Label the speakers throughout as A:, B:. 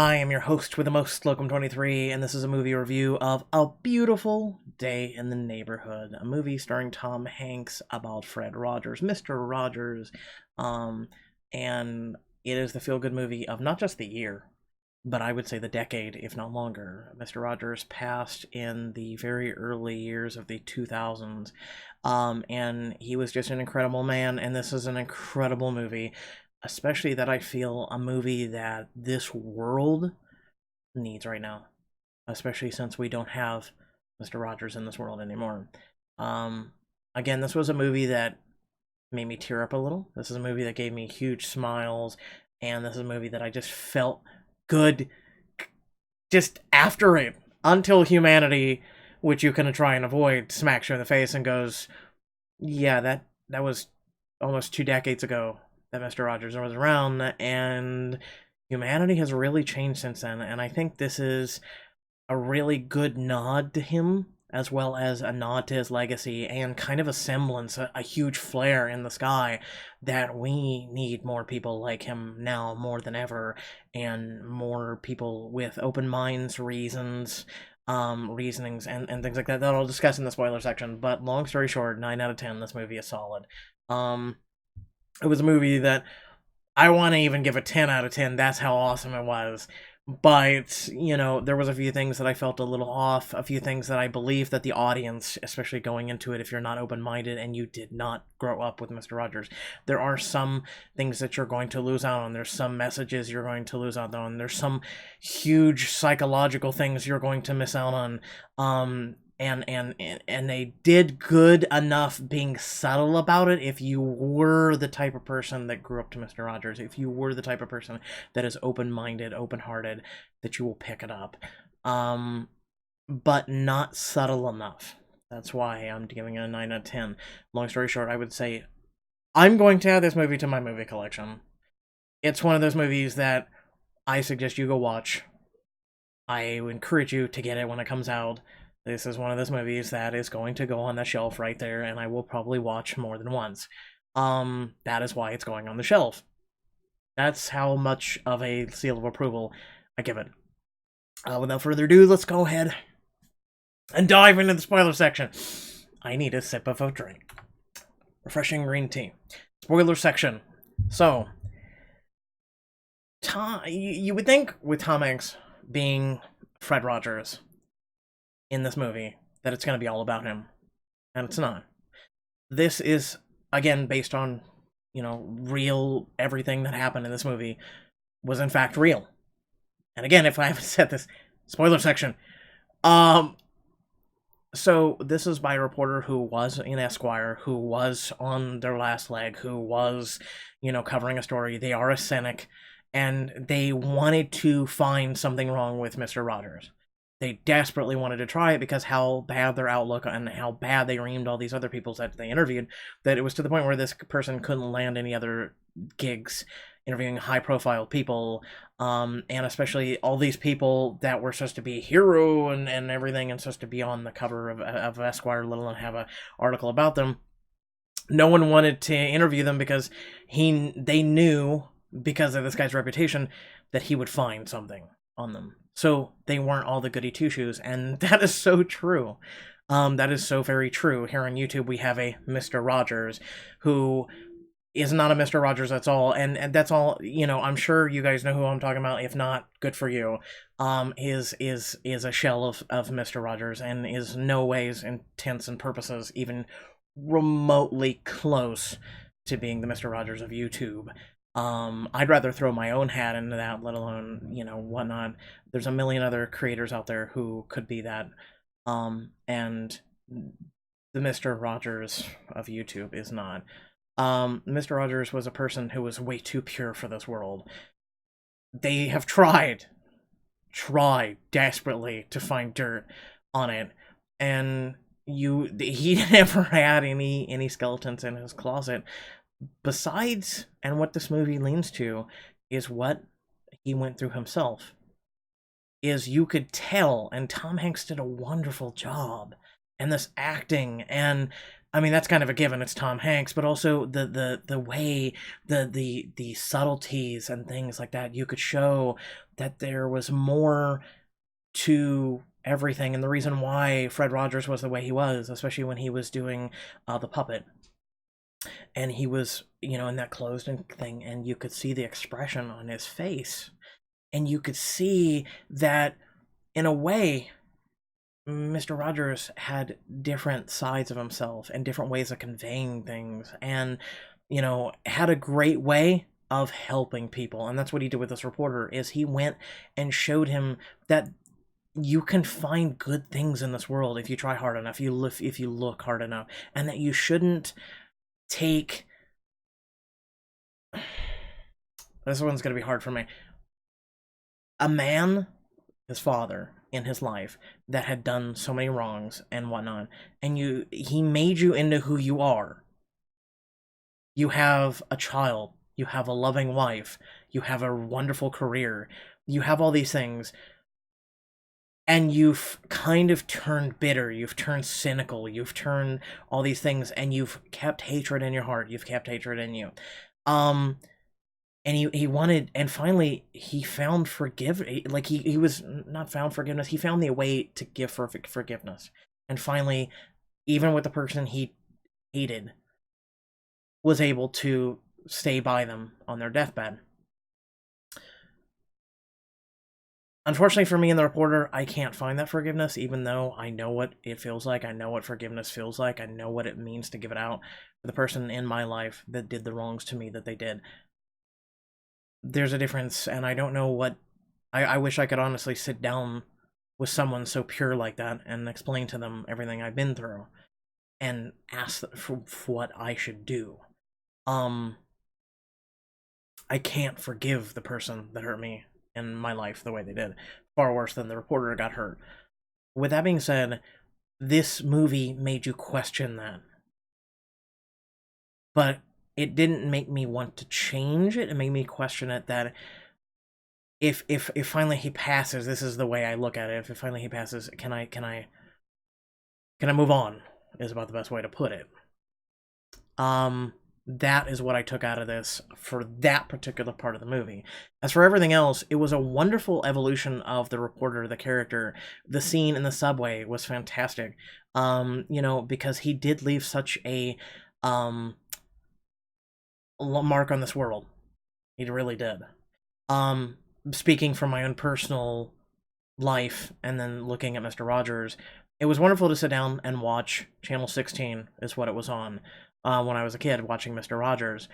A: I am your host with the most, Slocum23, and this is a movie review of A Beautiful Day in the Neighborhood, a movie starring Tom Hanks about Fred Rogers, Mr. Rogers, um, and it is the feel-good movie of not just the year, but I would say the decade, if not longer. Mr. Rogers passed in the very early years of the 2000s, and he was just an incredible man, and this is an incredible movie. Especially that I feel a movie that this world needs right now, especially since we don't have Mr. Rogers in this world anymore. Again, this was a movie that made me tear up a little. This is a movie that gave me huge smiles, and this is a movie that I just felt good just after it, until humanity, which you can try and avoid, smacks you in the face and goes, yeah, that was almost 2 decades ago that Mr. Rogers was around, and humanity has really changed since then, and I think this is a really good nod to him, as well as a nod to his legacy, and kind of a semblance, a huge flare in the sky, that we need more people like him now more than ever, and more people with open minds, reasonings, and things like that I'll discuss in the spoiler section. But long story short, 9 out of 10, this movie is solid. It was a movie that I want to even give a 10 out of 10. That's how awesome it was. But, there was a few things that I felt a little off, a few things that I believe that the audience, especially going into it, if you're not open-minded and you did not grow up with Mr. Rogers, there are some things that you're going to lose out on. There's some messages you're going to lose out on. There's some huge psychological things you're going to miss out on. And they did good enough being subtle about it if you were the type of person that grew up to Mr. Rogers, if you were the type of person that is open-minded, open-hearted, that you will pick it up. But not subtle enough. That's why I'm giving it a 9 out of 10. Long story short, I would say I'm going to add this movie to my movie collection. It's one of those movies that I suggest you go watch. I encourage you to get it when it comes out. This is one of those movies that is going to go on the shelf right there, and I will probably watch more than once. That is why it's going on the shelf. That's how much of a seal of approval I give it. Without further ado, let's go ahead and dive into the spoiler section. I need a sip of a drink. Refreshing green tea. Spoiler section. So, you would think with Tom Hanks being Fred Rogers in this movie that it's going to be all about him, and it's not. This is, again, based on, real, everything that happened in this movie was in fact real. And again, if I haven't said this, spoiler section. So this is by a reporter who was in Esquire, who was on their last leg, who was, covering a story. They are a cynic, and they wanted to find something wrong with Mr. Rogers. They desperately wanted to try it because how bad their outlook and how bad they reamed all these other people that they interviewed, that it was to the point where this person couldn't land any other gigs interviewing high-profile people, and especially all these people that were supposed to be hero and everything, and supposed to be on the cover of Esquire, let alone have an article about them. No one wanted to interview them because they knew, because of this guy's reputation, that he would find something on them. So they weren't all the goody two-shoes, and that is so true. That is so very true. Here on YouTube, we have a Mr. Rogers who is not a Mr. Rogers, that's all, and that's all, I'm sure you guys know who I'm talking about. If not, good for you. Is a shell of Mr. Rogers, and is no ways, intents and purposes, even remotely close to being the Mr. Rogers of YouTube. I'd rather throw my own hat into that, let alone, whatnot. There's a million other creators out there who could be that. And the Mr. Rogers of YouTube is not. Mr. Rogers was a person who was way too pure for this world. They have tried desperately to find dirt on it, and he never had any skeletons in his closet. Besides, and what this movie leans to, is what he went through himself. Is you could tell, and Tom Hanks did a wonderful job, and this acting, and I mean, that's kind of a given. It's Tom Hanks, but also the way the subtleties and things like that. You could show that there was more to everything, and the reason why Fred Rogers was the way he was, especially when he was doing the puppet, and he was, in that closed thing, and you could see the expression on his face, and you could see that in a way Mr. Rogers had different sides of himself and different ways of conveying things, and had a great way of helping people. And that's what he did with this reporter, is he went and showed him that you can find good things in this world if you try hard enough, if you look hard enough, and that you shouldn't take this one's going to be hard for me. A man, his father in his life, that had done so many wrongs and whatnot, and he made you into who you are. You have a child, you have a loving wife, you have a wonderful career, you have all these things, and you've kind of turned bitter, you've turned cynical, you've turned all these things, and you've kept hatred in your heart, you've kept hatred in you. And he wanted, and finally he found he was not found forgiveness, he found the way to give forgiveness. And finally, even with the person he hated, was able to stay by them on their deathbed. Unfortunately for me and the reporter, I can't find that forgiveness, even though I know what it feels like. I know what forgiveness feels like. I know what it means to give it out for the person in my life that did the wrongs to me that they did. There's a difference, and I don't know what... I wish I could honestly sit down with someone so pure like that and explain to them everything I've been through and ask for what I should do. I can't forgive the person that hurt me in my life the way they did. Far worse than the reporter got hurt. With that being said, this movie made you question that. But it didn't make me want to change it. It made me question it, that if finally he passes, this is the way I look at it. If finally he passes, can I move on? Is about the best way to put it. That is what I took out of this for that particular part of the movie. As for everything else, it was a wonderful evolution of the reporter, the character. The scene in the subway was fantastic. Because he did leave such a mark on this world. He really did. Speaking from my own personal life and then looking at Mr. Rogers, it was wonderful to sit down and watch. Channel 16 is what it was on when I was a kid, watching Mr. Rogers.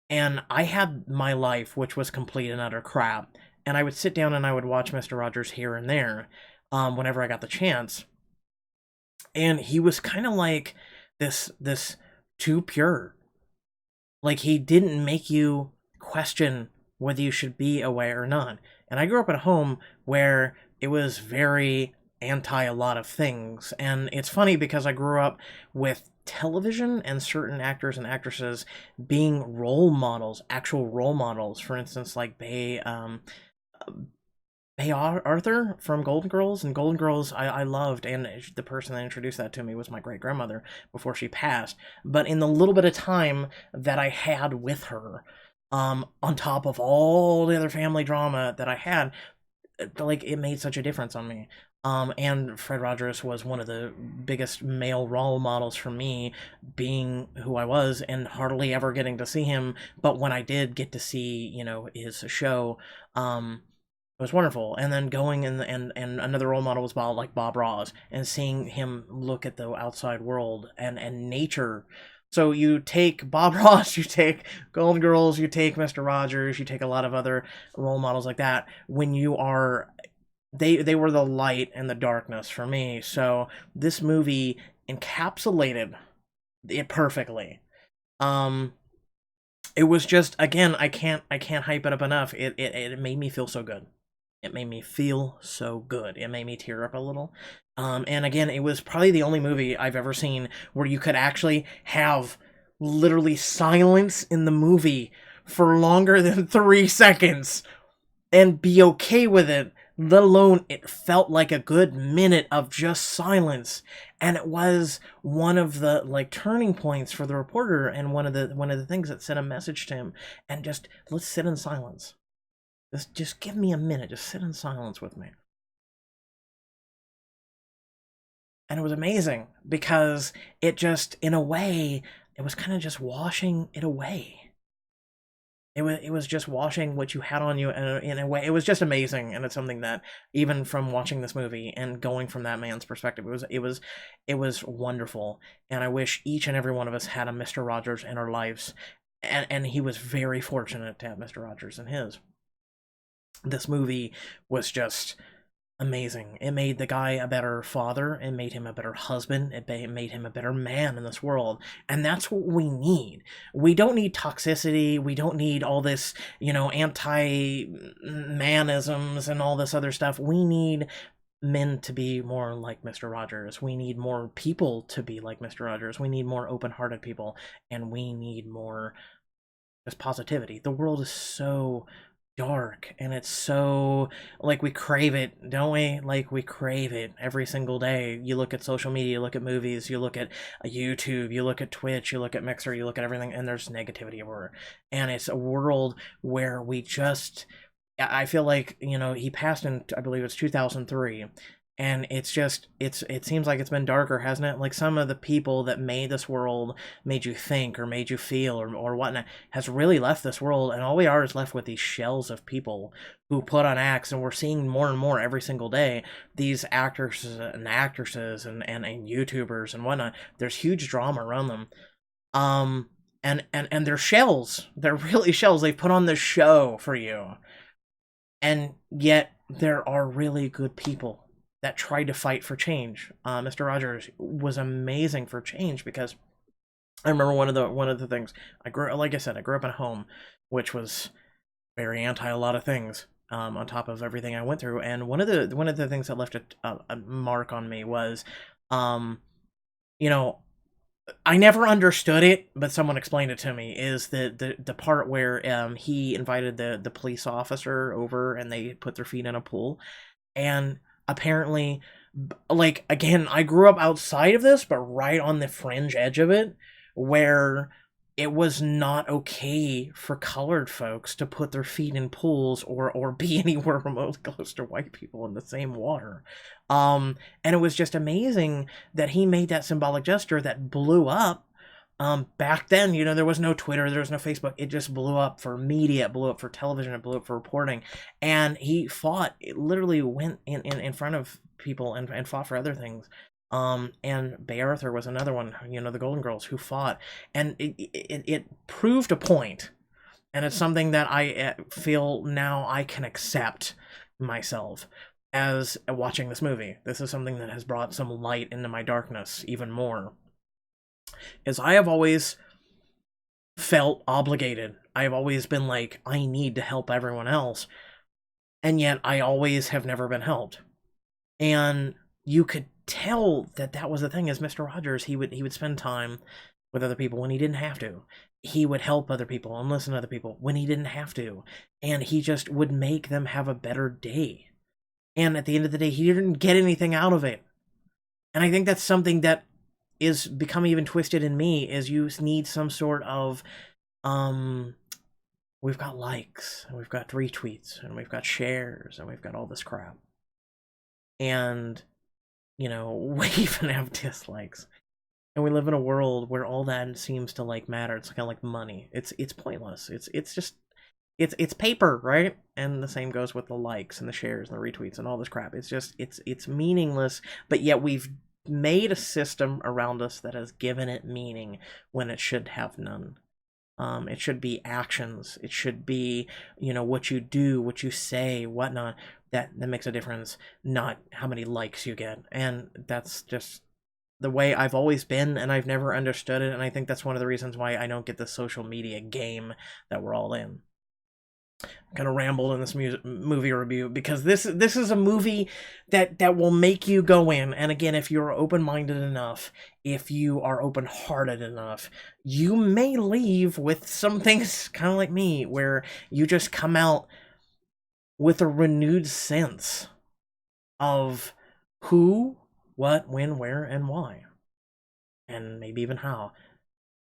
A: And I had my life, which was complete and utter crap, and I would sit down and I would watch Mr. Rogers here and there whenever I got the chance. And he was kind of like this too pure. Like, he didn't make you question whether you should be away or not. And I grew up at a home where it was very anti a lot of things. And it's funny because I grew up with television and certain actors and actresses being role models, actual role models. For instance, like Bay Arthur from Golden Girls. And Golden Girls I loved, and the person that introduced that to me was my great-grandmother before she passed. But in the little bit of time that I had with her, on top of all the other family drama that I had, like, it made such a difference on me. And Fred Rogers was one of the biggest male role models for me, being who I was and hardly ever getting to see him. But when I did get to see, his show, it was wonderful. And then going and another role model was Bob Ross, and seeing him look at the outside world and nature. So you take Bob Ross, you take Golden Girls, you take Mr. Rogers, you take a lot of other role models like that. When you are... They were the light and the darkness for me. So this movie encapsulated it perfectly. It was just, again, I can't hype it up enough. It made me feel so good. It made me feel so good. It made me tear up a little. And again, it was probably the only movie I've ever seen where you could actually have literally silence in the movie for longer than 3 seconds and be okay with it, let alone it felt like a good minute of just silence. And it was one of the like turning points for the reporter, and one of the things that sent a message to him. And just, let's sit in silence. Just give me a minute. Just sit in silence with me. And it was amazing because it just, in a way, it was kind of just washing it away. It was just washing what you had on you in a way. It was just amazing, and it's something that, even from watching this movie and going from that man's perspective, it was wonderful. And I wish each and every one of us had a Mr. Rogers in our lives, and he was very fortunate to have Mr. Rogers in his. This movie was just amazing. It made the guy a better father. It made him a better husband. It made him a better man in this world. And that's what we need. We don't need toxicity. We don't need all this, anti-manisms and all this other stuff. We need men to be more like Mr. Rogers. We need more people to be like Mr. Rogers. We need more open-hearted people. And we need more just positivity. The world is so dark, and it's so, like, we crave it, don't we? Like, we crave it every single day. You look at social media, you look at movies, you look at YouTube, you look at Twitch, you look at Mixer, you look at everything, and there's negativity everywhere. And it's a world where we just, I feel like, he passed in, I believe it's 2003, and it seems like it's been darker, hasn't it? Like, some of the people that made this world, made you think or made you feel or whatnot, has really left this world, and all we are is left with these shells of people who put on acts. And we're seeing more and more every single day, these actors and actresses and YouTubers and whatnot. There's huge drama around them. And they're shells. They're really shells. They put on the show for you. And yet there are really good people that tried to fight for change. Mr. Rogers was amazing for change, because I remember one of the things I grew up in a home which was very anti a lot of things, on top of everything I went through. And one of the things that left a mark on me was, you know, I never understood it, but someone explained it to me, is the part where he invited the police officer over, and they put their feet in a pool. And apparently, like, again, I grew up outside of this, but right on the fringe edge of it, where it was not okay for colored folks to put their feet in pools or be anywhere remotely close to white people in the same water. And it was just amazing that he made that symbolic gesture that blew up. Back then, there was no Twitter, there was no Facebook. It just blew up for media, it blew up for television, it blew up for reporting. And he fought, it literally went in front of people and fought for other things. And Bay Arthur was another one, the Golden Girls, who fought. And it proved a point. And it's something that I feel now I can accept myself as watching this movie. This is something that has brought some light into my darkness even more. Is I have always felt obligated. I have always been like, I need to help everyone else. And yet I always have never been helped. And you could tell that was the thing. As Mr. Rogers, he would spend time with other people when he didn't have to. He would help other people and listen to other people when he didn't have to. And he just would make them have a better day. And at the end of the day, he didn't get anything out of it. And I think that's something that is become even twisted in me, is you need some sort of, we've got likes, and we've got retweets, and we've got shares, and we've got all this crap. And, we even have dislikes. And we live in a world where all that seems to, like, matter. It's kind of like money. It's pointless. It's just, it's paper, right? And the same goes with the likes and the shares and the retweets and all this crap. It's just, it's meaningless, but yet we've made a system around us that has given it meaning when it should have none. It should be actions. It should be, what you do, what you say, whatnot, that makes a difference, not how many likes you get. And that's just the way I've always been, and I've never understood it. And I think that's one of the reasons why I don't get the social media game that we're all in. Kind of rambled in this movie review, because this is a movie that will make you go in. And again, if you're open-minded enough, if you are open-hearted enough, you may leave with some things kind of like me, where you just come out with a renewed sense of who, what, when, where, and why. And maybe even how.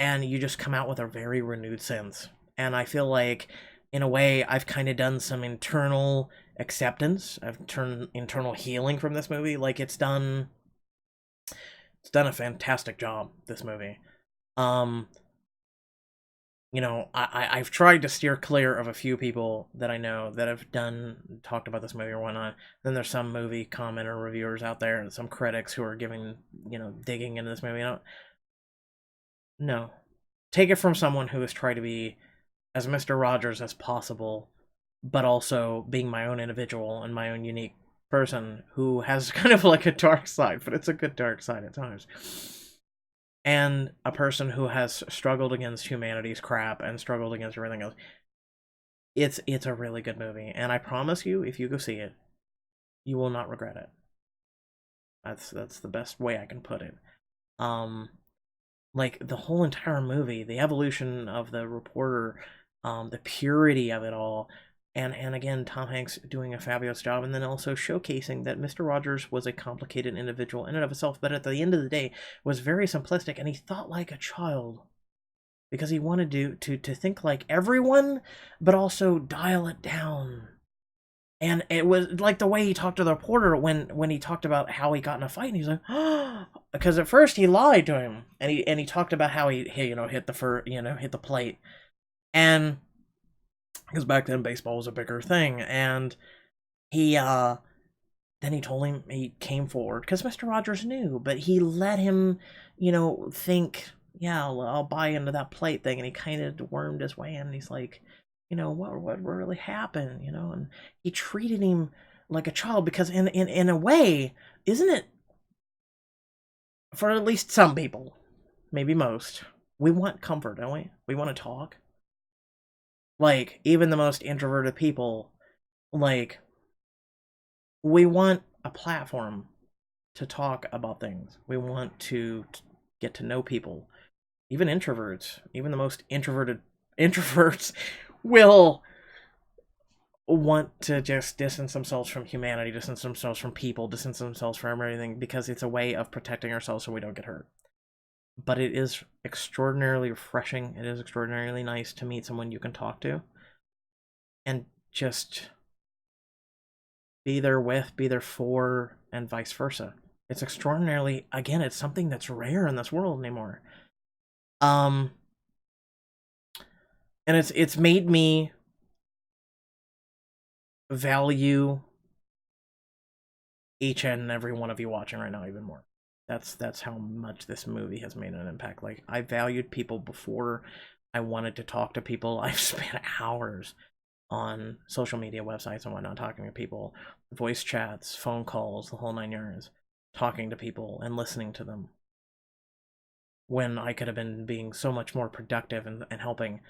A: And you just come out with a very renewed sense. And I feel like, in a way, I've kind of done some internal acceptance. I've turned internal healing from this movie. Like, it's done a fantastic job, this movie. You know, I've tried to steer clear of a few people that I know that have talked about this movie or whatnot. Then there's some movie commenter reviewers out there and some critics who are digging into this movie. No. Take it from someone who has tried to be as Mr. Rogers as possible, but also being my own individual and my own unique person who has kind of like a dark side, but it's a good dark side at times. And a person who has struggled against humanity's crap and struggled against everything else. It's a really good movie, and I promise you, if you go see it, you will not regret it. That's the best way I can put it. Like, the whole entire movie, the evolution of the reporter, the purity of it all, and again, Tom Hanks doing a fabulous job, and then also showcasing that Mr. Rogers was a complicated individual in and of himself, but at the end of the day was very simplistic, and he thought like a child because he wanted to think like everyone, but also dial it down. And it was like the way he talked to the reporter when he talked about how he got in a fight, and he's like, oh, because at first he lied to him, and he talked about how he hit the plate, and because back then baseball was a bigger thing, and he then he told him, he came forward because Mr. Rogers knew, but he let him think, yeah, I'll buy into that plate thing, and he kind of wormed his way in, and he's like, what really happened, and he treated him like a child, because in a way, isn't it, for at least some people, maybe most, we want comfort, don't we? We want to talk. Like, even the most introverted people, like, we want a platform to talk about things. We want to get to know people. Even introverts, even the most introverted introverts will want to just distance themselves from humanity, distance themselves from people, distance themselves from everything, because it's a way of protecting ourselves so we don't get hurt. But it is extraordinarily refreshing. It is extraordinarily nice to meet someone you can talk to and just be there with, be there for, and vice versa. It's extraordinarily, again, it's something that's rare in this world anymore. And it's made me value each and every one of you watching right now even more. That's how much this movie has made an impact. Like, I valued people before I wanted to talk to people. I've spent hours on social media websites and whatnot, talking to people, voice chats, phone calls, the whole 9 yards, talking to people and listening to them, when I could have been being so much more productive and helping.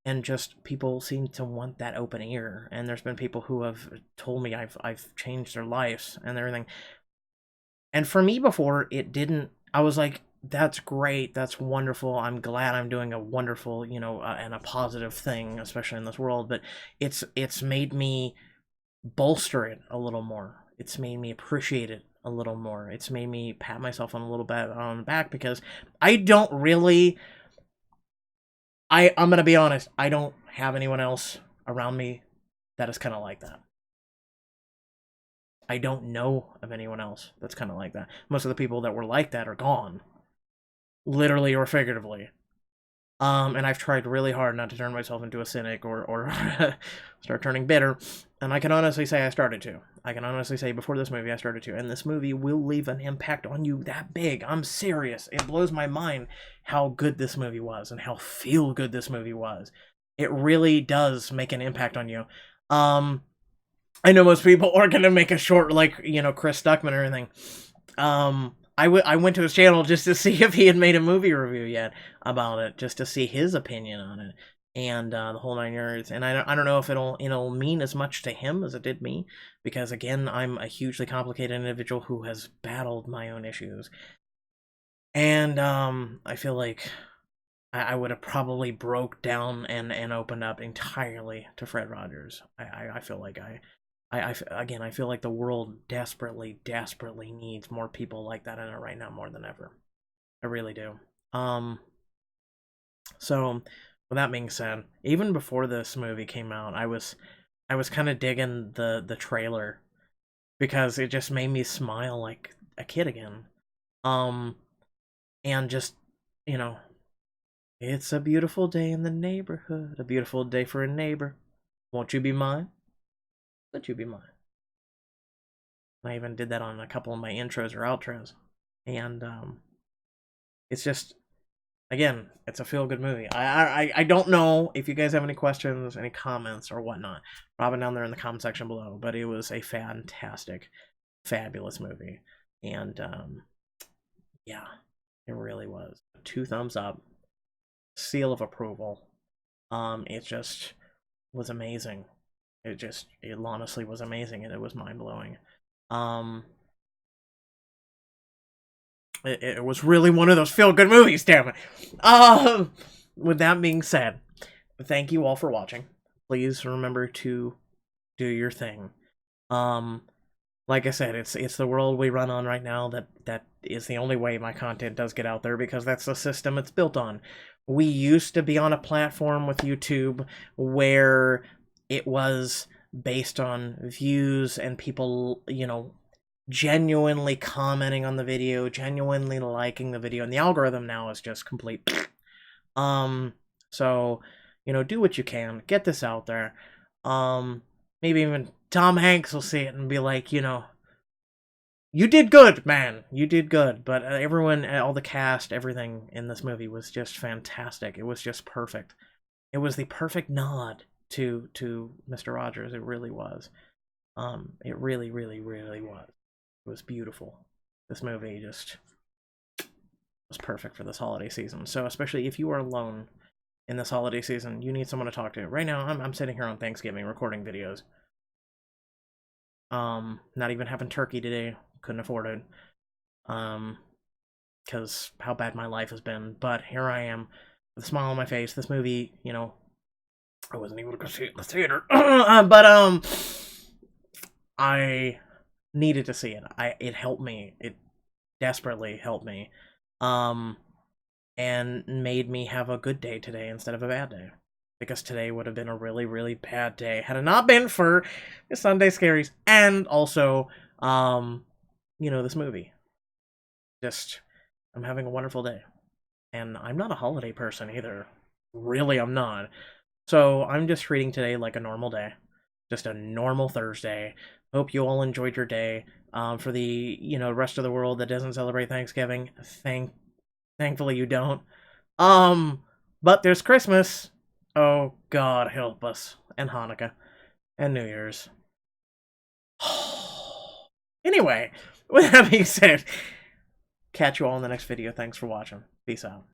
A: And just people seem to want that open ear. And there's been people who have told me I've changed their lives and everything. And for me before, it didn't. I was like, that's great, that's wonderful, I'm glad I'm doing a wonderful, and a positive thing, especially in this world. But it's made me bolster it a little more. It's made me appreciate it a little more. It's made me pat myself on a little bit on the back, because I don't really. I'm gonna be honest. I don't have anyone else around me that is kind of like that. I don't know of anyone else that's kind of like that. Most of the people that were like that are gone, literally or figuratively. And I've tried really hard not to turn myself into a cynic or start turning bitter. And I can honestly say I started to. I can honestly say before this movie I started to. And this movie will leave an impact on you that big. I'm serious. It blows my mind how good this movie was and how feel good this movie was. It really does make an impact on you. I know most people are going to make a short, like, Chris Stuckman or anything. I went to his channel just to see if he had made a movie review yet about it, just to see his opinion on it, and the whole 9 yards. And I don't know if it'll mean as much to him as it did me, because again, I'm a hugely complicated individual who has battled my own issues, and I feel like I would have probably broke down and opened up entirely to Fred Rogers. I feel like Again, I feel like the world desperately, desperately needs more people like that in it right now more than ever. I really do. So with that being said, even before this movie came out, I was kind of digging the trailer because it just made me smile like a kid again. Um, and just, you know, it's a beautiful day in the neighborhood, a beautiful day for a neighbor. Won't you be mine? Would you be mine? I even did that on a couple of my intros or outros. And it's just, again, it's a feel-good movie. I don't know if you guys have any questions, any comments, or whatnot. Drop it down there in the comment section below. But it was a fantastic, fabulous movie. And yeah, it really was. 2 thumbs up. Seal of approval. It just was amazing. It honestly was amazing, and it was mind-blowing. Um, it was really one of those feel-good movies, damn it. With that being said, thank you all for watching. Please remember to do your thing. Like I said, it's the world we run on right now that is the only way my content does get out there, because that's the system it's built on. We used to be on a platform with YouTube where it was based on views and people, genuinely commenting on the video, genuinely liking the video, and the algorithm now is just complete. So, do what you can, get this out there. Maybe even Tom Hanks will see it and be like, you did good, man. You did good. But everyone, all the cast, everything in this movie was just fantastic. It was just perfect. It was the perfect nod to Mr. Rogers. It really was. It really, really, really was. It was beautiful. This movie just was perfect for this holiday season. So especially if you are alone in this holiday season, you need someone to talk to. Right now, I'm sitting here on Thanksgiving recording videos. Not even having turkey today. Couldn't afford it. Because how bad my life has been. But here I am, with a smile on my face. This movie, I wasn't able to go see it in the theater. But I needed to see it. It helped me. It desperately helped me. And made me have a good day today instead of a bad day. Because today would have been a really, really bad day had it not been for Sunday Scaries and also, this movie. Just, I'm having a wonderful day. And I'm not a holiday person either. Really, I'm not. So I'm just treating today like a normal day. Just a normal Thursday. Hope you all enjoyed your day. For the, rest of the world that doesn't celebrate Thanksgiving, thankfully you don't. But there's Christmas. Oh, God help us. And Hanukkah. And New Year's. Anyway, with that being said, catch you all in the next video. Thanks for watching. Peace out.